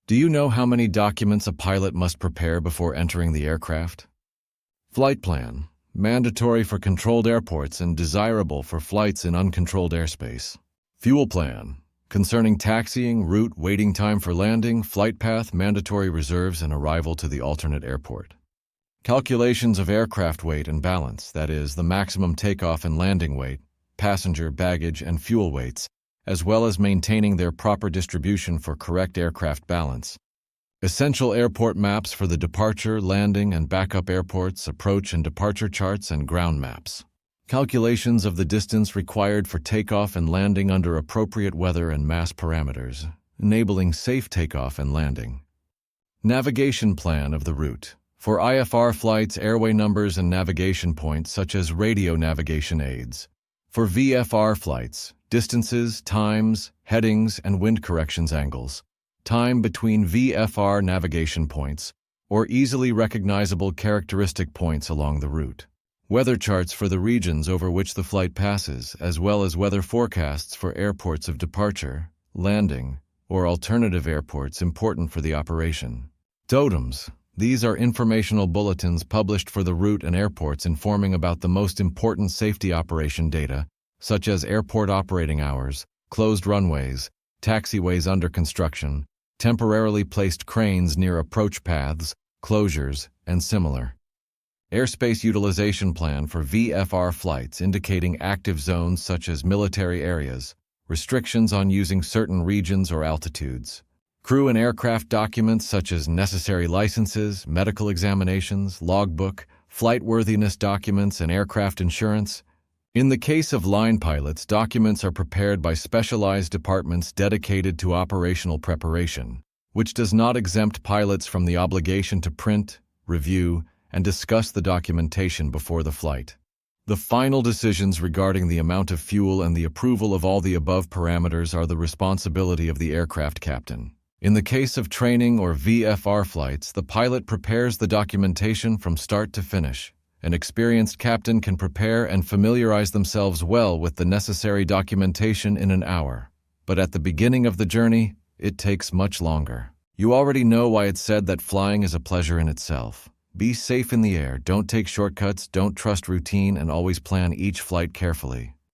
Do you know how many documents a pilot must prepare before entering the aircraft? Flight plan, mandatory for controlled airports and desirable for flights in uncontrolled airspace. Fuel plan, concerning taxiing, route, waiting time for landing, flight path, mandatory reserves, and arrival to the alternate airport. Calculations of aircraft weight and balance, that is, the maximum takeoff and landing weight, passenger, baggage, and fuel weights, as well as maintaining their proper distribution for correct aircraft balance. Essential airport maps for the departure, landing, and backup airports, approach and departure charts, and ground maps. Calculations of the distance required for takeoff and landing under appropriate weather and mass parameters, enabling safe takeoff and landing. Navigation plan of the route. For IFR flights, airway numbers and navigation points such as radio navigation aids. For VFR flights, distances, times, headings, and wind corrections angles. Time between VFR navigation points, or easily recognizable characteristic points along the route. Weather charts for the regions over which the flight passes, as well as weather forecasts for airports of departure, landing, or alternative airports important for the operation. TOTEMs. These are informational bulletins published for the route and airports informing about the most important safety operation data, such as airport operating hours, closed runways, taxiways under construction, temporarily placed cranes near approach paths, closures, and similar. Airspace utilization plan for VFR flights indicating active zones such as military areas, restrictions on using certain regions or altitudes. Crew and aircraft documents such as necessary licenses, medical examinations, logbook, flight worthiness documents, and aircraft insurance. In the case of line pilots, documents are prepared by specialized departments dedicated to operational preparation, which does not exempt pilots from the obligation to print, review, and discuss the documentation before the flight. The final decisions regarding the amount of fuel and the approval of all the above parameters are the responsibility of the aircraft captain. In the case of training or VFR flights, the pilot prepares the documentation from start to finish. An experienced captain can prepare and familiarize themselves well with the necessary documentation in an hour. But at the beginning of the journey, it takes much longer. You already know why it's said that flying is a pleasure in itself. Be safe in the air, don't take shortcuts, don't trust routine, and always plan each flight carefully.